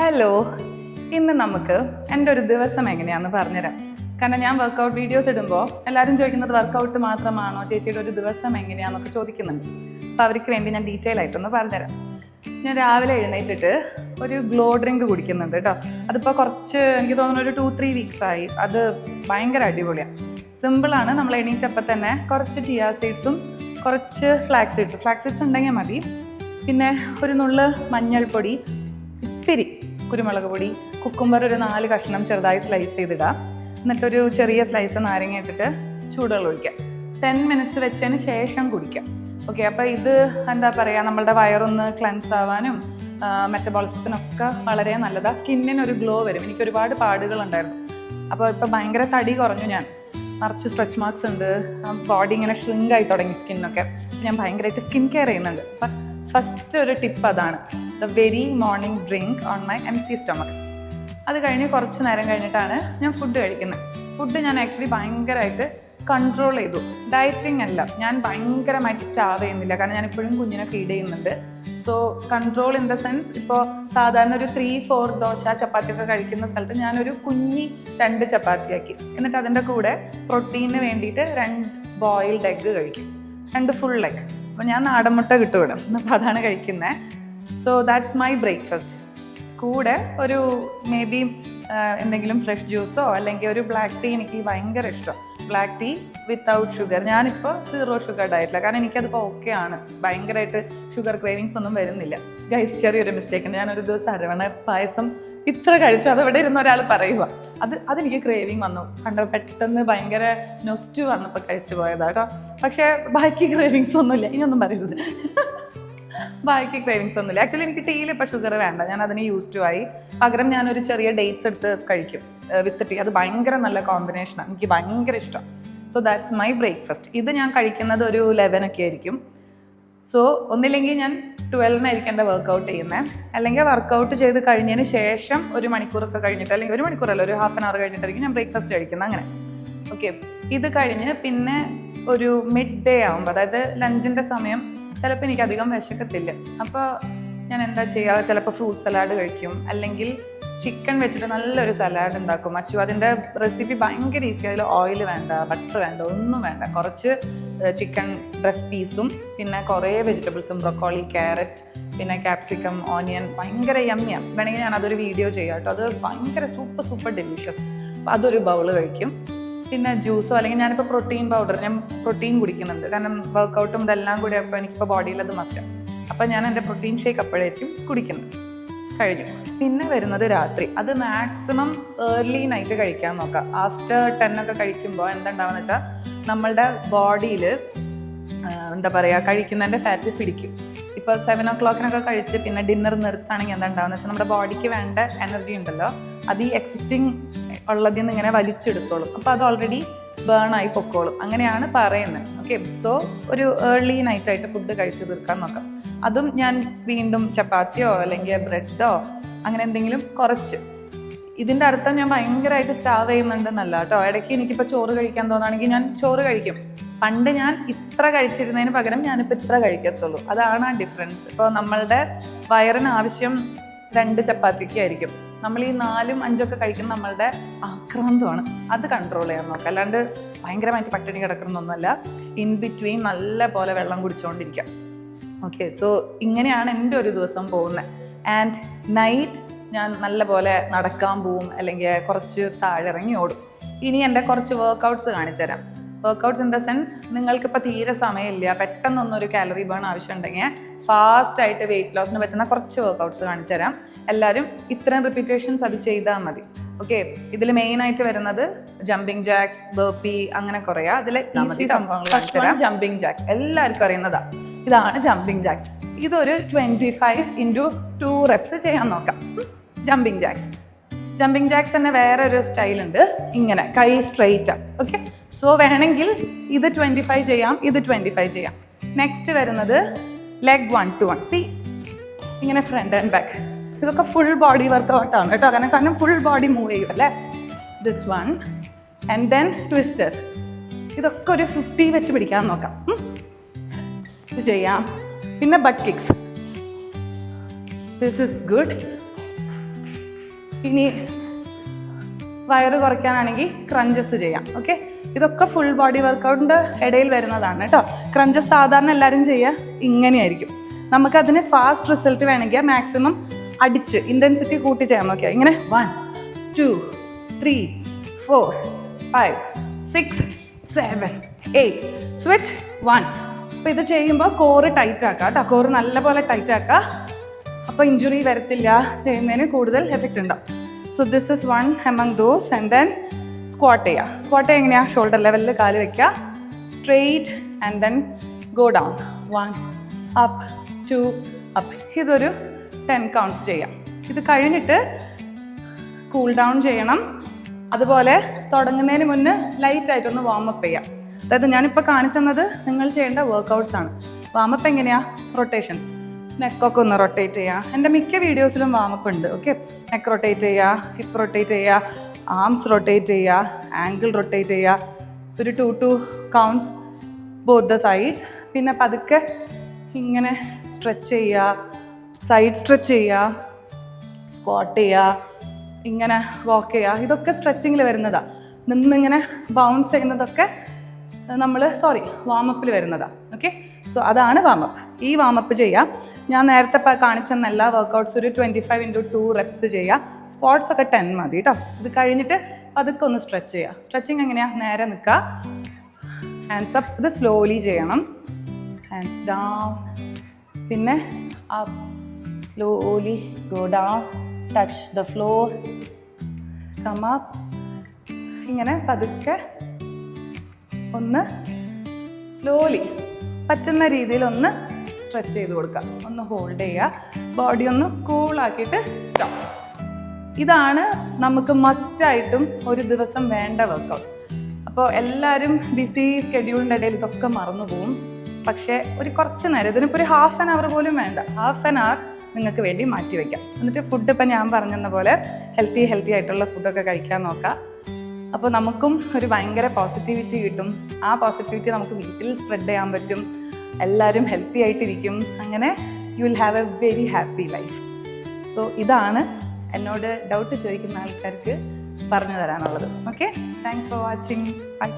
Hello, ഇന്ന് നമുക്ക് എൻ്റെ ഒരു ദിവസം എങ്ങനെയാണെന്ന് പറഞ്ഞുതരാം. കാരണം ഞാൻ വർക്കൗട്ട് വീഡിയോസ് ഇടുമ്പോൾ എല്ലാവരും ചോദിക്കുന്നത് വർക്കൗട്ട് മാത്രമാണോ, ചേച്ചിയുടെ ഒരു ദിവസം എങ്ങനെയാണെന്നൊക്കെ ചോദിക്കുന്നുണ്ട്. അപ്പോൾ അവർക്ക് വേണ്ടി ഞാൻ ഡീറ്റെയിൽ ആയിട്ടൊന്ന് പറഞ്ഞുതരാം. ഞാൻ രാവിലെ എഴുന്നേറ്റിട്ട് ഒരു ഗ്ലോ ഡ്രിങ്ക് കുടിക്കുന്നുണ്ട് കേട്ടോ. അതിപ്പോൾ കുറച്ച് എനിക്ക് തോന്നുന്നു ഒരു 2-3 വീക്സ് ആയി. അത് ഭയങ്കര അടിപൊളിയാണ്. സിമ്പിളാണ്. നമ്മൾ എണീറ്റപ്പം തന്നെ കുറച്ച് ചിയ സീഡ്സും കുറച്ച് ഫ്ലാക്സ് സീഡ്സ് ഉണ്ടെങ്കിൽ മതി. പിന്നെ ഒരു നുള്ള് മഞ്ഞൾപ്പൊടി, ഇത്തിരി കുരുമുളക് പൊടി, കുക്കുംബർ ഒരു 4 കഷ്ണം ചെറുതായി സ്ലൈസ് ചെയ്തിടുക. എന്നിട്ടൊരു ചെറിയ സ്ലൈസ് നാരങ്ങ ഇട്ടിട്ട് ചൂടുവെള്ളം ഒഴിക്കുക. 10 മിനിറ്റ്സ് വെച്ചതിന് ശേഷം കുടിക്കുക. ഓക്കെ, അപ്പോൾ ഇത് എന്താ പറയുക, നമ്മളുടെ വയറൊന്ന് ക്ലെൻസ് ആവാനും മെറ്റബോളിസത്തിനൊക്കെ വളരെ നല്ലതാണ്. സ്കിന്നിനൊരു ഗ്ലോ വരും. എനിക്ക് ഒരുപാട് പാടുകളുണ്ടായിരുന്നു. അപ്പോൾ ഇപ്പോൾ ഭയങ്കര തടി കുറഞ്ഞു. ഞാൻ നിറച്ച് സ്ട്രെച്ച് മാർക്സ് ഉണ്ട്. ബോഡി ഇങ്ങനെ ഷ്രിങ്കായി തുടങ്ങി സ്കിന്നൊക്കെ. ഞാൻ ഭയങ്കരമായിട്ട് സ്കിൻ കെയർ ചെയ്യുന്നുണ്ട്. അപ്പം ഫസ്റ്റ് ഒരു ടിപ്പ് അതാണ്, the very morning drink on my empty stomach. അത് കഴിഞ്ഞ് കുറച്ച് നേരം കഴിഞ്ഞിട്ടാണ് ഞാൻ ഫുഡ് കഴിക്കുന്നത്. ഫുഡ് ഞാൻ ആക്ച്വലി ഭയങ്കരമായിട്ട് കൺട്രോൾ ചെയ്തു. ഡയറ്റിംഗ് അല്ല, ഞാൻ ഭയങ്കരമായിട്ട് സ്റ്റാർവ് ചെയ്യുന്നില്ല. കാരണം ഞാൻ ഇപ്പോഴും കുഞ്ഞിനെ ഫീഡ് ചെയ്യുന്നുണ്ട്. So control in the sense, ഇപ്പോൾ സാധാരണ ഒരു 3-4 ദോശ ചപ്പാത്തിയൊക്കെ കഴിക്കുന്ന സ്ഥലത്ത് ഞാനൊരു കുഞ്ഞി 2 ചപ്പാത്തിയാക്കി. എന്നിട്ട് അതിൻ്റെ കൂടെ പ്രോട്ടീന് വേണ്ടിയിട്ട് 2 ബോയിൽഡ് എഗ്ഗ് കഴിക്കും, 2 ഫുൾ എഗ്ഗ്. അപ്പോൾ ഞാൻ നാടൻ മുട്ട കിട്ടുവിടും, അപ്പോൾ അതാണ് കഴിക്കുന്നത്. So that's my breakfast. കൂടെ ഒരു മേ ബി എന്തെങ്കിലും ഫ്രഷ് ജ്യൂസോ അല്ലെങ്കിൽ ഒരു ബ്ലാക്ക് ടീ. എനിക്ക് ഭയങ്കര ഇഷ്ടം ബ്ലാക്ക് ടീ വിത്തൗട്ട് ഷുഗർ. ഞാനിപ്പോൾ 0 ഷുഗർ ഡയറ്റില്ല, കാരണം എനിക്കതിപ്പോൾ ഓക്കെ ആണ്. ഭയങ്കരമായിട്ട് ഷുഗർ ക്രേവിങ്സ് ഒന്നും വരുന്നില്ല. ഗൈസ്, ചെറിയൊരു മിസ്റ്റേക്ക് ഉണ്ട്. ഞാനൊരു ദിവസം അരവണ പായസം ഇത്ര കഴിച്ചു, അതവിടെ ഇരുന്ന ഒരാൾ പറയുക, അതെനിക്ക് ക്രേവിങ് വന്നു. കണ്ടോ, പെട്ടെന്ന് ഭയങ്കര നൊസ്റ്റു വന്നപ്പോൾ കഴിച്ചു പോയതാട്ടോ. പക്ഷേ ബാക്കി ക്രേവിങ്സ് ഒന്നുമില്ല. ഇനിയൊന്നും പറയരുത്. ബാക്കി ക്രേവിങ്സ് ഒന്നുമില്ല. ആക്ച്വലി എനിക്ക് ടീയിൽ ഇപ്പോൾ ഷുഗർ വേണ്ട, ഞാൻ അതിന് യൂസ് ടു ആയി. പകരം ഞാനൊരു ചെറിയ ഡേറ്റ്സ് എടുത്ത് കഴിക്കും വിത്ത് ടീ. അത് ഭയങ്കര നല്ല കോമ്പിനേഷനാണ്, എനിക്ക് ഭയങ്കര ഇഷ്ടം. So that's my breakfast. ഇത് ഞാൻ കഴിക്കുന്നത് ഒരു 11 ഒക്കെ ആയിരിക്കും. സോ ഒന്നില്ലെങ്കിൽ ഞാൻ 12-നായിരിക്കും എൻ്റെ വർക്കൗട്ട് ചെയ്യുന്നത്, അല്ലെങ്കിൽ വർക്കൗട്ട് ചെയ്ത് കഴിഞ്ഞതിന് ശേഷം 1 മണിക്കൂറൊക്കെ കഴിഞ്ഞിട്ട്, അല്ലെങ്കിൽ 1 മണിക്കൂറല്ല, ഒരു ഹാഫ് ആൻ അവർ കഴിഞ്ഞിട്ടായിരിക്കും ഞാൻ ബ്രേക്ക്ഫാസ്റ്റ് കഴിക്കുന്നത്. അങ്ങനെ ഓക്കെ. ഇത് കഴിഞ്ഞ് പിന്നെ ഒരു മിഡ് ഡേ ആകുമ്പോൾ, അതായത് ലഞ്ചിൻ്റെ സമയം, ചിലപ്പോൾ എനിക്ക് അധികം വിശക്കത്തില്ല. അപ്പോൾ ഞാൻ എന്താ ചെയ്യുക, ചിലപ്പോൾ ഫ്രൂട്ട് സലാഡ് കഴിക്കും, അല്ലെങ്കിൽ ചിക്കൻ വെച്ചിട്ട് നല്ലൊരു സലാഡ് ഉണ്ടാക്കും. അച്ചു അതിൻ്റെ റെസിപ്പി ഭയങ്കര ഈസി. അതിൽ ഓയിൽ വേണ്ട, ബട്ടർ വേണ്ട, ഒന്നും വേണ്ട. കുറച്ച് ചിക്കൻ ബ്രസ്റ്റ് പീസും പിന്നെ കുറേ വെജിറ്റബിൾസും, ബ്രൊക്കോളി, ക്യാരറ്റ്, പിന്നെ ക്യാപ്സിക്കം, ഓനിയൻ. ഭയങ്കര യമ്മിയാണ്. വേണമെങ്കിൽ ഞാൻ അതൊരു വീഡിയോ ചെയ്യാം കേട്ടോ. അത് ഭയങ്കര സൂപ്പർ ഡെലിഷ്യസ്. അപ്പോൾ അതൊരു ബൗള് കഴിക്കും. പിന്നെ ജ്യൂസോ, അല്ലെങ്കിൽ ഞാനിപ്പോൾ പ്രോട്ടീൻ പൗഡർ, ഞാൻ പ്രോട്ടീൻ കുടിക്കുന്നുണ്ട്. കാരണം വർക്കൗട്ടും ഇതെല്ലാം കൂടി അപ്പോൾ എനിക്കിപ്പോൾ ബോഡിയിൽ അത് മസ്റ്റാണ്. അപ്പോൾ ഞാൻ എൻ്റെ പ്രോട്ടീൻ ഷേക്ക് അപ്പോഴായിരിക്കും കുടിക്കുന്നത്. കഴിഞ്ഞു. പിന്നെ വരുന്നത് രാത്രി. അത് മാക്സിമം ഏർലി നൈറ്റ് കഴിക്കാൻ നോക്കാം. ആഫ്റ്റർ 10 ഒക്കെ കഴിക്കുമ്പോൾ എന്താ ഉണ്ടാവുക വെച്ചാൽ, നമ്മളുടെ ബോഡിയിൽ എന്താ പറയുക, കഴിക്കുന്നതിൻ്റെ ഫാറ്റ് പിടിക്കും. ഇപ്പോൾ 7 o'clock കഴിച്ച് പിന്നെ ഡിന്നർ നിർത്തുകയാണെങ്കിൽ എന്താ ഉണ്ടാവുക വെച്ചാൽ, നമ്മുടെ ബോഡിക്ക് വേണ്ട എനർജി ഉണ്ടല്ലോ, അത് ഈ എക്സിസ്റ്റിംഗ് ഉള്ളതിൽ നിന്ന് ഇങ്ങനെ വലിച്ചെടുത്തോളും. അപ്പോൾ അത് ഓൾറെഡി ബേൺ ആയി പൊക്കോളും. അങ്ങനെയാണ് പറയുന്നത്. ഓക്കെ, സോ ഒരു ഏർലി നൈറ്റായിട്ട് ഫുഡ് കഴിച്ചു തീർക്കാൻ നോക്കാം. അതും ഞാൻ വീണ്ടും ചപ്പാത്തിയോ അല്ലെങ്കിൽ ബ്രെഡോ അങ്ങനെ എന്തെങ്കിലും കുറച്ച്. ഇതിൻ്റെ അർത്ഥം ഞാൻ ഭയങ്കരമായിട്ട് സ്റ്റാർവ് ചെയ്യുന്നുണ്ടെന്നല്ല കേട്ടോ. ഇടയ്ക്ക് എനിക്കിപ്പോൾ ചോറ് കഴിക്കാൻ തോന്നുകയാണെങ്കിൽ ഞാൻ ചോറ് കഴിക്കും. പണ്ട് ഞാൻ ഇത്ര കഴിച്ചിരുന്നതിന് പകരം ഞാനിപ്പോൾ ഇത്ര കഴിക്കത്തുള്ളൂ. അതാണ് ആ ഡിഫറൻസ്. ഇപ്പോൾ നമ്മളുടെ വയറിന് ആവശ്യം 2 ചപ്പാത്തിക്ക് ആയിരിക്കും. നമ്മൾ ഈ 4ഉം 5ഉം ഒക്കെ കഴിക്കുന്ന നമ്മളുടെ ആക്രാന്തമാണ്. അത് കൺട്രോൾ ചെയ്യാൻ നോക്കുക. അല്ലാണ്ട് ഭയങ്കരമായിട്ട് പട്ടിണി കിടക്കണമെന്നൊന്നുമല്ല. ഇൻ ബിറ്റ്വീൻ നല്ല പോലെ വെള്ളം കുടിച്ചുകൊണ്ടിരിക്കുക. ഓക്കെ, സോ ഇങ്ങനെയാണ് എൻ്റെ ഒരു ദിവസം പോകുന്നത്. ആൻഡ് നൈറ്റ് ഞാൻ നല്ല പോലെ നടക്കാൻ പോവും, അല്ലെങ്കിൽ കുറച്ച് താഴെ ഇറങ്ങി ഓടും. ഇനി എൻ്റെ കുറച്ച് വർക്കൗട്ട്സ് കാണിച്ചു തരാം. വർക്കൗട്ട്സ് ഇൻ ദ സെൻസ്, നിങ്ങൾക്കിപ്പോൾ തീരെ സമയമില്ല, പെട്ടെന്നൊന്നൊരു കാലറി ബേൺ ആവശ്യമുണ്ടെങ്കിൽ ഫാസ്റ്റായിട്ട് വെയിറ്റ് ലോസിന് പറ്റുന്ന കുറച്ച് വർക്കൗട്ട്സ് കാണിച്ചു തരാം. എല്ലാവരും ഇത്രയും റിപ്പീറ്റേഷൻസ് അത് ചെയ്താൽ മതി. ഓക്കെ, ഇതിൽ മെയിനായിട്ട് വരുന്നത് ജമ്പിങ് ജാക്സ്, ബർപ്പി, അങ്ങനെ കുറയാ. അതിൽ ഈസി സംഭവങ്ങൾ ജമ്പിങ് ജാക്സ് എല്ലാവർക്കും അറിയുന്നതാണ്. ഇതാണ് ജമ്പിങ് ജാക്സ്. ഇതൊരു 25 × 2 reps ചെയ്യാൻ നോക്കാം. ജമ്പിങ് ജാക്സ് തന്നെ വേറെ ഒരു സ്റ്റൈലുണ്ട്. ഇങ്ങനെ കൈ സ്ട്രെയിറ്റ്. ഓക്കെ, സോ വേണമെങ്കിൽ ഇത് 25 ചെയ്യാം, ഇത് 25 ചെയ്യാം. നെക്സ്റ്റ് വരുന്നത് ലെഗ് 1 to 1. സി, ഇങ്ങനെ ഫ്രണ്ട് ആൻഡ് ബാക്ക്. ഇതൊക്കെ ഫുൾ ബോഡി വർക്കൗട്ടാണ് കേട്ടോ. കാരണം ഫുൾ ബോഡി മൂവ് ചെയ്യും അല്ലേ. This 1 and then twisters. ഇതൊക്കെ ഒരു 50 വെച്ച് പിടിക്കാൻ നോക്കാം. ഇത് ചെയ്യാം. പിന്നെ but kicks. This is good. ഇനി വയറ് കുറയ്ക്കാനാണെങ്കിൽ ക്രഞ്ചസ് ചെയ്യാം. ഓക്കെ, ഇതൊക്കെ ഫുൾ ബോഡി വർക്കൗട്ടിൻ്റെ ഇടയിൽ വരുന്നതാണ് കേട്ടോ. ക്രഞ്ചസ് സാധാരണ എല്ലാവരും ചെയ്യുക ഇങ്ങനെയായിരിക്കും. നമുക്കതിന് ഫാസ്റ്റ് റിസൾട്ട് വേണമെങ്കിൽ മാക്സിമം അടിച്ച് ഇൻറ്റൻസിറ്റി കൂട്ടി ചെയ്യാൻ നോക്കിയാൽ ഇങ്ങനെ 1 2 3 4 5 6 7 8 സ്വിച്ച് 1. അപ്പോൾ ഇത് ചെയ്യുമ്പോൾ കോറ് ടൈറ്റ് ആക്കുക കേട്ടോ. കോറ് നല്ലപോലെ ടൈറ്റ് ആക്കുക. അപ്പോൾ ഇഞ്ചുറി വരത്തില്ല, ചെയ്യുന്നതിന് കൂടുതൽ എഫക്റ്റ് ഉണ്ടാവും. So this is one among those. And then squat ചെയ്യുക. സ്ക്വാട്ട് ചെയ്യുക എങ്ങനെയാണ്? ഷോൾഡർ ലെവലിൽ കാല് വയ്ക്കുക, straight and then go down. 1 up 2 up. ഇതൊരു 10 കൗണ്ട്സ് ചെയ്യാം. ഇത് കഴിഞ്ഞിട്ട് കൂൾ ഡൗൺ ചെയ്യണം. അതുപോലെ തുടങ്ങുന്നതിന് മുന്നേ ലൈറ്റായിട്ടൊന്ന് വാമപ്പ് ചെയ്യാം. അതായത് ഞാനിപ്പോൾ കാണിച്ചെന്നത് നിങ്ങൾ ചെയ്യേണ്ട വർക്കൗട്ട്സ് ആണ്. വാമപ്പ് എങ്ങനെയാണ്? റൊട്ടേഷൻസ്. നെക്കൊക്കെ ഒന്ന് റൊട്ടേറ്റ് ചെയ്യുക. എൻ്റെ മിക്ക വീഡിയോസിലും വാമപ്പ് ഉണ്ട്. ഓക്കെ, നെക്ക് റൊട്ടേറ്റ് ചെയ്യുക, ഹിപ്പ് റൊട്ടേറ്റ് ചെയ്യുക, ആംസ് റൊട്ടേറ്റ് ചെയ്യുക, ആങ്കിൾ റൊട്ടേറ്റ് ചെയ്യുക. ഒരു 2 കൗണ്ട്സ് ബോത്ത് ദ സൈഡ്സ്. പിന്നെ പതുക്കെ ഇങ്ങനെ സ്ട്രെച്ച് ചെയ്യുക, സൈഡ് സ്ട്രെച്ച് ചെയ്യുക, സ്ക്വാട്ട് ചെയ്യുക, ഇങ്ങനെ വാക്ക് ചെയ്യുക. ഇതൊക്കെ സ്ട്രെച്ചിങ്ങിൽ വരുന്നതാണ്. നിന്നിങ്ങനെ ബൗൺസ് ചെയ്യുന്നതൊക്കെ വാമപ്പിൽ വരുന്നതാണ്. ഓക്കെ, സോ അതാണ് വാമപ്പ്. ഈ വാമപ്പ് ചെയ്യുക. ഞാൻ നേരത്തെ കാണിച്ചെന്ന എല്ലാ വർക്കൗട്ട്സ് ഒരു 25 × 2 റെപ്സ് ചെയ്യുക. സ്ക്വാട്ട്സ് ഒക്കെ 10 മതി കേട്ടോ. ഇത് കഴിഞ്ഞിട്ട് അതൊക്കെ ഒന്ന് സ്ട്രെച്ച് ചെയ്യുക. സ്ട്രെച്ചിങ് എങ്ങനെയാണ്? നേരെ നിൽക്കുക, ഹാൻഡ്സ് അപ്പ്. ഇത് സ്ലോലി ചെയ്യണം. ഹാൻഡ്സ് ഡൗൺ, പിന്നെ up, slowly go down, touch the floor, come up. ഇങ്ങനെ പതുക്കെ ഒന്ന് സ്ലോലി പറ്റുന്ന രീതിയിൽ ഒന്ന് സ്ട്രെച്ച് ചെയ്ത് കൊടുക്കുക. ഒന്ന് ഹോൾഡ് ചെയ്യുക. ബോഡി ഒന്ന് കൂളാക്കിയിട്ട് സ്റ്റോപ്പ്. ഇതാണ് നമുക്ക് മസ്റ്റായിട്ടും ഒരു ദിവസം വേണ്ട വർക്കൗട്ട്. അപ്പോൾ എല്ലാവരും ബിസി സ്കെഡ്യൂളിൻ്റെ ഇടയിൽ ഇതൊക്കെ മറന്നു പോകും. പക്ഷേ ഒരു കുറച്ച് നേരം, ഇതിനിപ്പോൾ ഒരു ½ ആൻ അവർ പോലും വേണ്ട, ½ ആൻ അവർ നിങ്ങൾക്ക് വേണ്ടി മാറ്റി വയ്ക്കാം. എന്നിട്ട് ഫുഡ് ഇപ്പം ഞാൻ പറഞ്ഞെന്ന പോലെ ഹെൽത്തി ആയിട്ടുള്ള ഫുഡൊക്കെ കഴിക്കാൻ നോക്കാം. അപ്പോൾ നമുക്കും ഒരു ഭയങ്കര പോസിറ്റിവിറ്റി കിട്ടും. ആ പോസിറ്റിവിറ്റി നമുക്ക് വീട്ടിൽ സ്പ്രെഡ് ചെയ്യാൻ പറ്റും. എല്ലാവരും ഹെൽത്തി ആയിട്ടിരിക്കും. അങ്ങനെ you will have a very happy life. So ഇതാണ് എന്നോട് ഡൗട്ട് ചോദിക്കുന്ന ആൾക്കാർക്ക് പറഞ്ഞു തരാനുള്ളത്. Okay, thanks for watching. By.